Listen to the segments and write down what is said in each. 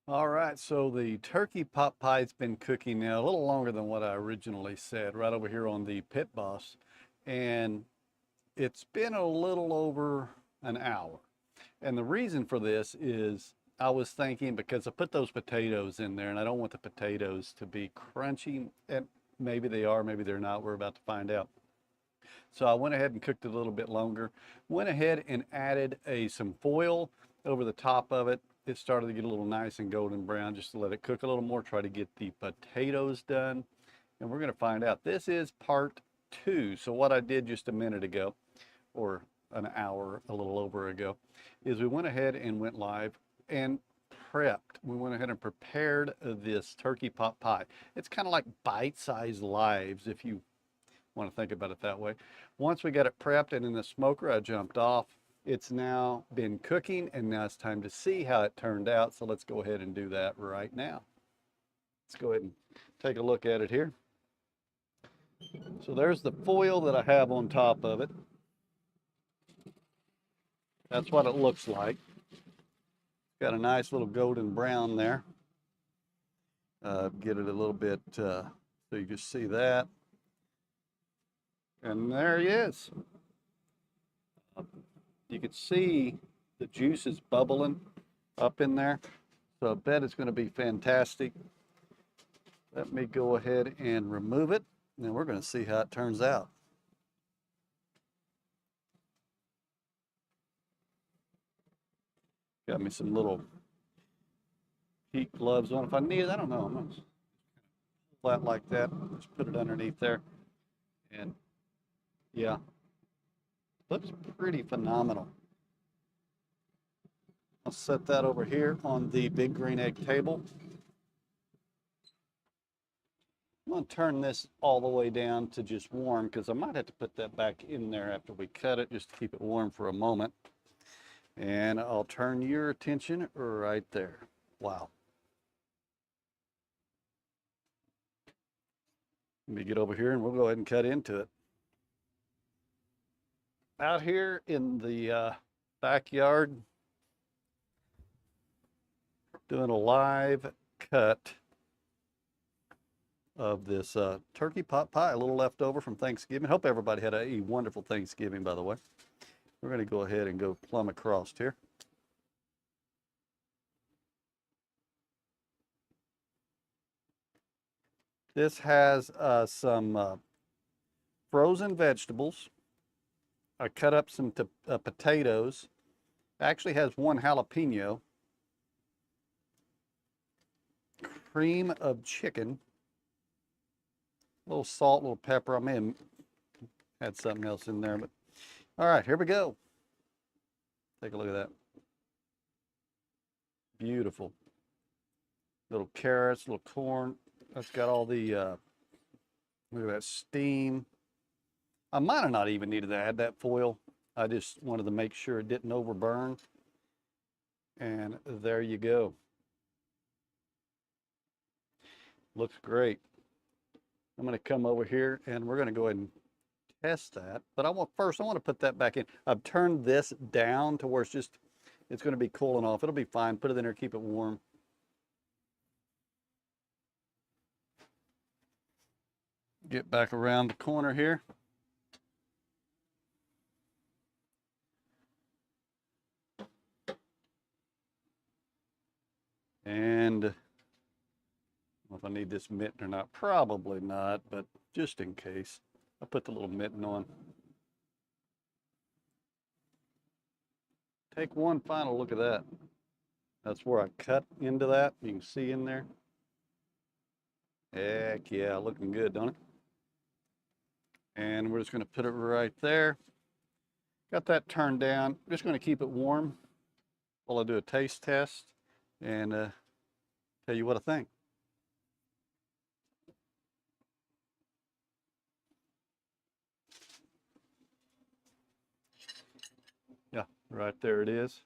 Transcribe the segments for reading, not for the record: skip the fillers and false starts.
All right, so the turkey pot pie's been cooking now a little longer than what I originally said, right over here on the Pit Boss. And it's been a little over an hour. And the reason for this is I was thinking because I put those potatoes in there and I don't want the potatoes to be crunchy. And maybe they are, maybe they're not. We're about to find out. So I went ahead and cooked it a little bit longer. Went ahead and added some foil over the top of it. It started to get a little nice and golden brown just to let it cook a little more, try to get the potatoes done. And we're going to find out. This is part two. So what I did just a minute ago, or an hour, a little over ago, is we went ahead and went live and prepped. We went ahead and prepared this turkey pot pie. It's kind of like bite-sized lives if you want to think about it that way. Once we got it prepped and in the smoker, I jumped off. It's now been cooking and now it's time to see how it turned out. So let's go ahead and do that right now. Let's go ahead and take a look at it here. So there's the foil that I have on top of it. That's what it looks like. Got a nice little golden brown there. Get it a little bit so you can see that. And there he is. You can see the juices bubbling up in there. So I bet it's going to be fantastic. Let me go ahead and remove it, and then we're going to see how it turns out. Got me some little heat gloves on. If I need it, I don't know. I'm going to flat like that. Just put it underneath there. And yeah, looks pretty phenomenal. I'll set that over here on the big green egg table. I'm going to turn this all the way down to just warm because I might have to put that back in there after we cut it just to keep it warm for a moment. And I'll turn your attention right there. Wow. Let me get over here and we'll go ahead and cut into it. Out here in the backyard, doing a live cut of this turkey pot pie, a little left over from Thanksgiving. Hope everybody had a wonderful Thanksgiving, by the way. We're going to go ahead and go plumb across here. This has some frozen vegetables. I cut up some potatoes. Actually has one jalapeno. Cream of chicken. A little salt, a little pepper. I may have had something else in there, but all right, here we go. Take a look at that. Beautiful. Little carrots, little corn. That's got all the, look at that steam. I might have not even needed to add that foil. I just wanted to make sure it didn't overburn. And there you go. Looks great. I'm going to come over here and we're going to go ahead and test that. But I want to put that back in. I've turned this down to where it's going to be cooling off. It'll be fine. Put it in there, keep it warm. Get back around the corner here. And I don't know if I need this mitten or not. Probably not, but just in case, I'll put the little mitten on. Take one final look at that. That's where I cut into that. You can see in there. Heck yeah, looking good, don't it? And we're just going to put it right there. Got that turned down. I'm just going to keep it warm while I do a taste test and tell you what I think. Yeah, right there it is.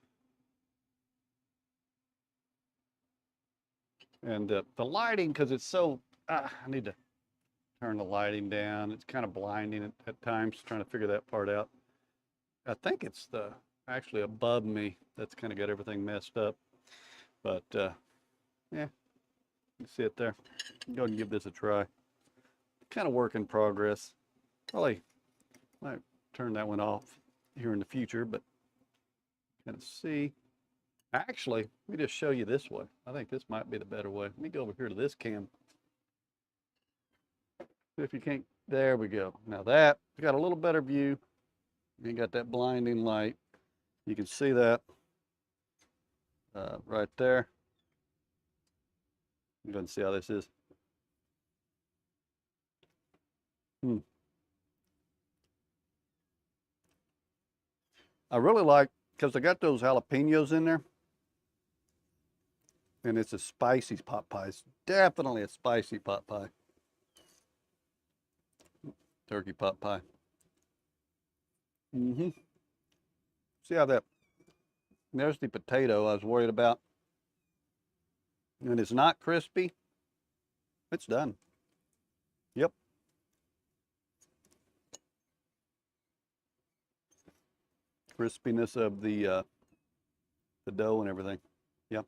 And the lighting, because it's so, I need to turn the lighting down. It's kind of blinding at times, trying to figure that part out. I think it's actually above me that's kind of got everything messed up. But Yeah, you see it there. Go ahead and give this a try. Kind of work in progress. Probably might turn that one off here in the future, but kind of see. Actually, let me just show you this way. I think this might be the better way. Let me go over here to this cam. If you can't, there we go. Now that, you got a little better view. You got that blinding light. You can see that right there. You can see how this is. I really like, because I got those jalapenos in there. And it's a spicy pot pie. It's definitely a spicy pot pie. Turkey pot pie. See how that, there's the potato I was worried about. And it's not crispy. It's done. Yep. Crispiness of the dough and everything. Yep.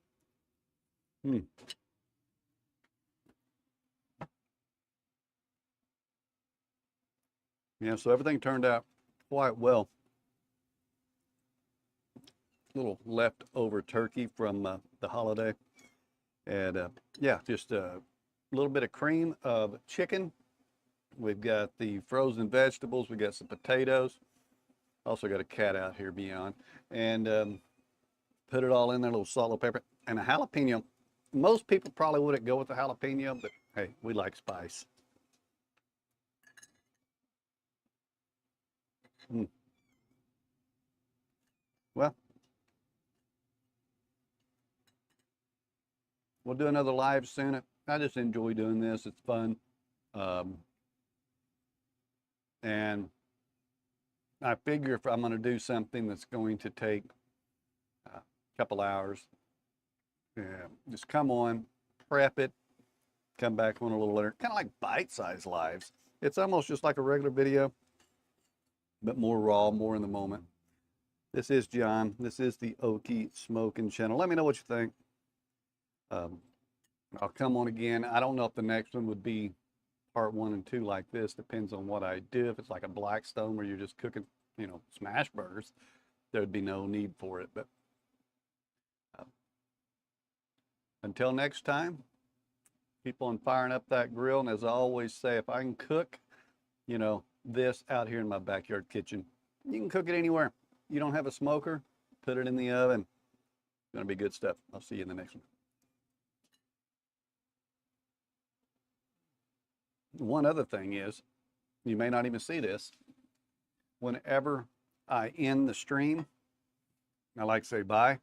Yeah, so everything turned out quite well. Little leftover turkey from the holiday. And yeah, just a little bit of cream of chicken. We've got the frozen vegetables. We got some potatoes. Also got a cat out here beyond. And put it all in there, a little salt, little pepper, and a jalapeno. Most people probably wouldn't go with the jalapeno, but hey, we like spice. Well, we'll do another live soon. I just enjoy doing this. It's fun. And I figure if I'm going to do something that's going to take a couple hours, just come on, prep it, come back on a little later. Kind of like bite-sized lives. It's almost just like a regular video, but more raw, more in the moment. This is John. This is the Okie Smoking Channel. Let me know what you think. I'll come on again. I don't know if the next one would be part 1 and 2 like this. Depends on what I do. If it's like a Blackstone where you're just cooking, you know, smash burgers, there'd be no need for it. But until next time, keep on firing up that grill. And as I always say, if I can cook, you know, this out here in my backyard kitchen, you can cook it anywhere. You don't have a smoker, put it in the oven. It's going to be good stuff. I'll see you in the next one. One other thing is, you may not even see this. Whenever I end the stream, I like to say bye.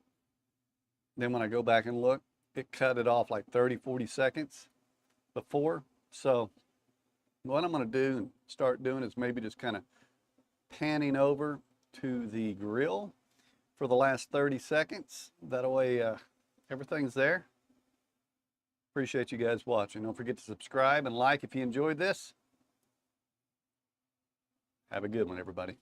Then when I go back and look, it cut it off like 30, 40 seconds before. So what I'm going to do and start doing is maybe just kind of panning over to the grill for the last 30 seconds. That way everything's there. Appreciate you guys watching. Don't forget to subscribe and like if you enjoyed this. Have a good one, everybody.